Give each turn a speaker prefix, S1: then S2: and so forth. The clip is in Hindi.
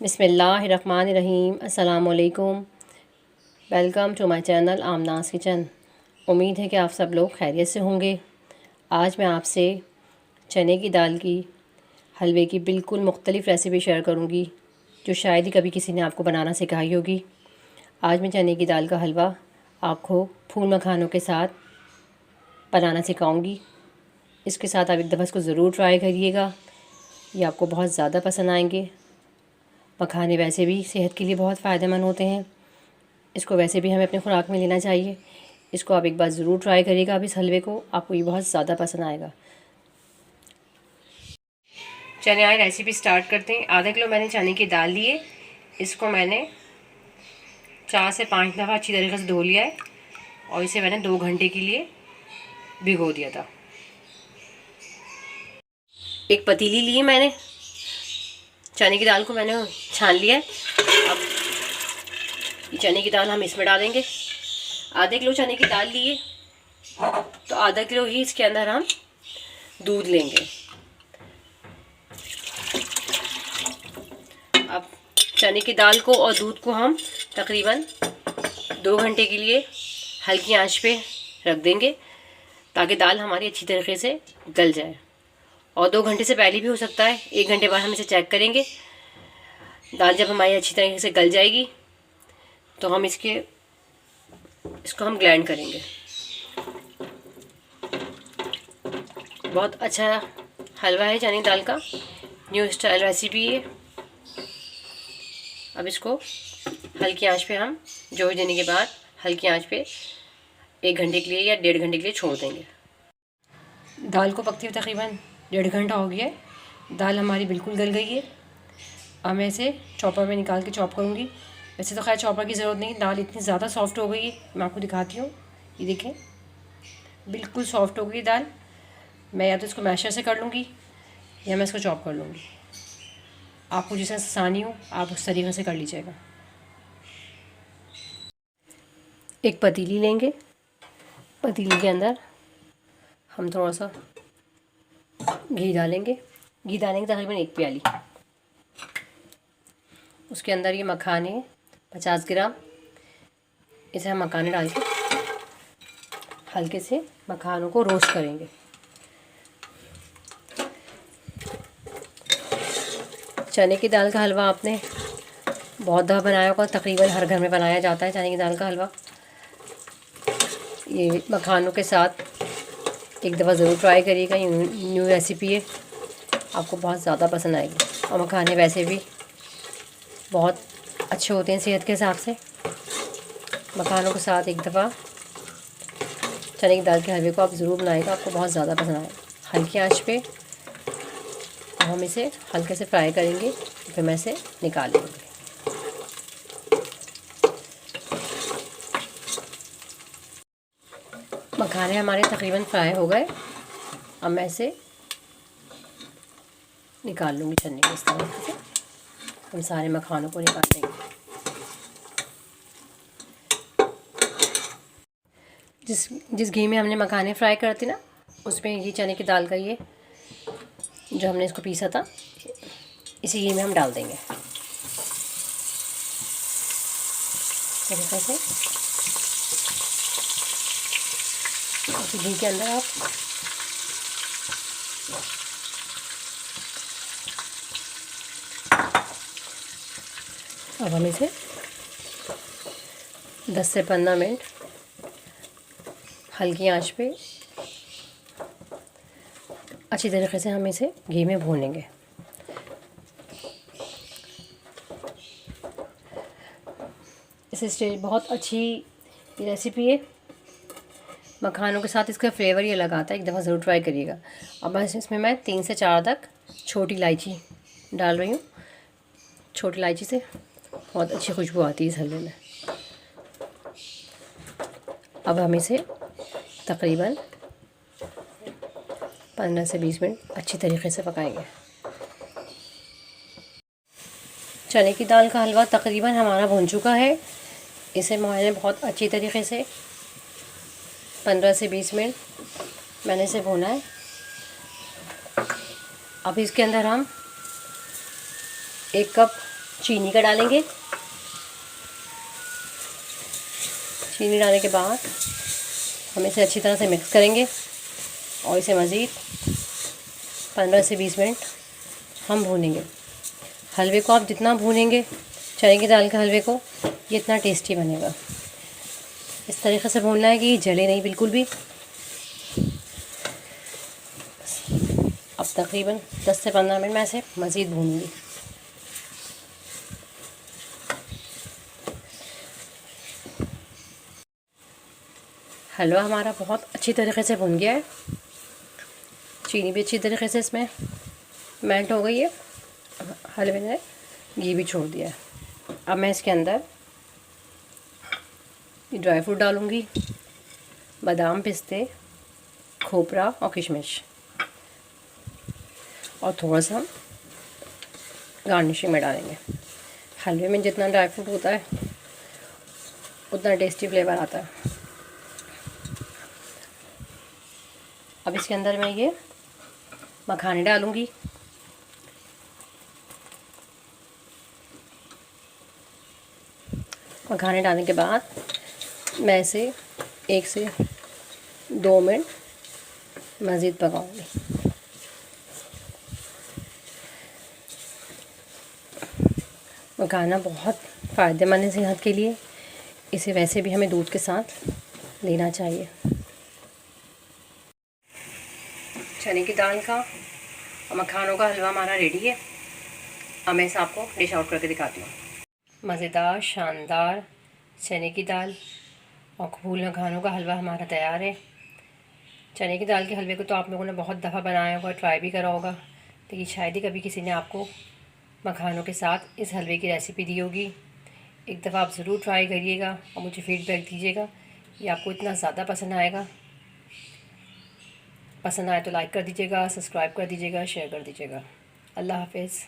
S1: बिस्मिल्लाहिर्रहमानिर्रहीम। अस्सलामुअलैकुम। Welcome to my channel Amna's kitchen. उम्मीद है कि आप सब लोग खैरियत से होंगे। आज मैं आपसे चने की दाल की हलवे की बिल्कुल मुख्तलिफ़ रेसिपी शेयर करूंगी, जो शायद ही कभी किसी ने आपको बनाना सिखाई होगी। आज मैं चने की दाल का हलवा आपको फूल मखानों के साथ बनाना सिखाऊंगी। इसके साथ आप एक दफ़ा इसको ज़रूर ट्राई करिएगा, ये आपको बहुत ज़्यादा पसंद आएंगे। मखाने वैसे भी सेहत के लिए बहुत फ़ायदेमंद होते हैं, इसको वैसे भी हमें अपनी खुराक में लेना चाहिए। इसको आप एक बार ज़रूर ट्राई करिएगा। अब इस हलवे को आपको ये बहुत ज़्यादा पसंद आएगा। चने आए रेसिपी स्टार्ट करते हैं। आधा किलो मैंने चने की दाल ली है। इसको मैंने 4 से 5 दफ़ा अच्छी तरीके से धो लिया है और इसे मैंने 2 घंटे के लिए भिगो दिया था। एक पतीली ली मैंने, चने की दाल को मैंने छान लिया है। अब ये चने की दाल हम इसमें डालेंगे। आधे किलो चने की दाल लिए तो आधा किलो ही इसके अंदर हम दूध लेंगे। अब चने की दाल को और दूध को हम तकरीबन 2 घंटे के लिए हल्की आंच पे रख देंगे, ताकि दाल हमारी अच्छी तरीके से गल जाए। और 2 घंटे से पहले भी हो सकता है, 1 घंटे बाद हम इसे चेक करेंगे। दाल जब हमारी अच्छी तरीके से गल जाएगी तो हम इसको हम ग्राइंड करेंगे। बहुत अच्छा हलवा है चने दाल का, न्यू स्टाइल रेसिपी है। अब इसको हल्की आंच पे हम जोड़ देने के बाद हल्की आंच पे 1 घंटे के लिए या 1.5 घंटे के लिए छोड़ देंगे। दाल को पकते हुए तकरीबन 1.5 घंटा हो गया है। दाल हमारी बिल्कुल गल गई है। अब मैं इसे चॉपर में निकाल के चॉप करूँगी। वैसे तो खैर चॉपर की ज़रूरत नहीं, दाल इतनी ज़्यादा सॉफ्ट हो गई है। मैं आपको दिखाती हूँ, ये देखें बिल्कुल सॉफ्ट हो गई दाल। मैं या तो इसको मैशर से कर लूँगी या मैं इसको चॉप कर लूँगी। आपको जिस आसानी हो आप उस तरीके से कर लीजिएगा। एक पतीली लेंगे, पतीली के अंदर हम थोड़ा सा घी डालेंगे। घी डालेंगे तकरीबन 1 प्याली। उसके अंदर ये मखाने 50 ग्राम, इसे हम मखाने डाल के हल्के से मखानों को रोस्ट करेंगे। चने की दाल का हलवा आपने बहुत दफ़ा बनाया होगा, तकरीबन हर घर में बनाया जाता है चने की दाल का हलवा। ये मखानों के साथ एक दफ़ा ज़रूर ट्राई करिएगा, ये न्यू रेसिपी है, आपको बहुत ज़्यादा पसंद आएगी। और मखाने वैसे भी बहुत अच्छे होते हैं सेहत के हिसाब से। मखानों के साथ एक दफ़ा चने की दाल के हलवे को आप ज़रूर बनाएगा, आपको बहुत ज़्यादा पसंद आएगा। हल्की आंच पे हम इसे हल्के से फ्राई करेंगे, फिर मैं इसे निकाल लूँगी। मखाने हमारे तकरीबन फ्राई हो गए। अब मैं इसे निकाल लूँगी छन्नी में। इस तरह से हम सारे मखानों को निकाल लेंगे। जिस घी में हमने मखाने फ्राई करते ना, उसमें ये चने की दाल का ये जो हमने इसको पीसा था, इसी घी में हम डाल देंगे। तरीके से उसी घी के अंदर आप अब हम इसे 10 से 15 मिनट हल्की आंच पे अच्छी तरीके से हम इसे घी में भूनेंगे। इस स्टेज बहुत अच्छी रेसिपी है, मखानों के साथ इसका फ्लेवर ही अलग आता है। एक दफ़ा ज़रूर ट्राई करिएगा। अब बस इसमें मैं 3 से 4 तक छोटी इलायची डाल रही हूँ। छोटी इलायची से बहुत अच्छी खुशबू आती है इस हलवे में। अब हम इसे तकरीबन 15 से 20 मिनट अच्छी तरीके से पकाएंगे। चने की दाल का हलवा तकरीबन हमारा भुन चुका है। इसे मैंने बहुत अच्छी तरीके से 15 से 20 मिनट मैंने इसे भुना है। अब इसके अंदर हम 1 कप चीनी का डालेंगे। चीनी डालने के बाद हम इसे अच्छी तरह से मिक्स करेंगे और इसे मज़ीद 15 से 20 मिनट हम भूनेंगे। हलवे को आप जितना भूनेंगे, चने की दाल के हलवे को, ये इतना टेस्टी बनेगा। इस तरीक़े से भूनना है कि जले नहीं बिल्कुल भी। अब तकरीबन 10 से 15 मिनट मैं इसे मज़ीद भूनूंगी। हलवा हमारा बहुत अच्छी तरीके से भुन गया है। चीनी भी अच्छी तरीके से इसमें मेल्ट हो गई है। हलवे ने घी भी छोड़ दिया है। अब मैं इसके अंदर ड्राई फ्रूट डालूँगी, बादाम, पिस्ते, खोपरा और किशमिश, और थोड़ा सा गार्निशिंग में डालेंगे। हलवे में जितना ड्राई फ्रूट होता है उतना टेस्टी फ्लेवर आता है। अब इसके अंदर मैं ये मखाने डालूँगी। मखाने डालने के बाद मैं इसे 1 से 2 मिनट मज़ीद पकाऊँगी। मखाना बहुत फ़ायदेमंद है सेहत के लिए। इसे वैसे भी हमें दूध के साथ लेना चाहिए। चने की दाल का और मखानों का हलवा हमारा रेडी है। अब मैं इसे आपको डिश आउट करके दिखाती हूँ। मज़ेदार, शानदार चने की दाल और फूल मखानों का हलवा हमारा तैयार है। चने की दाल के हलवे को तो आप लोगों ने बहुत दफ़ा बनाया होगा, ट्राई भी करा होगा, लेकिन शायद ही कभी किसी ने आपको मखानों के साथ इस हलवे की रेसिपी दी होगी। एक दफ़ा आप ज़रूर ट्राई करिएगा और मुझे फ़ीडबैक दीजिएगा। ये आपको इतना ज़्यादा पसंद आएगा। पसंद आए तो लाइक कर दीजिएगा, सब्सक्राइब कर दीजिएगा, शेयर कर दीजिएगा। अल्लाह हाफ़िज़।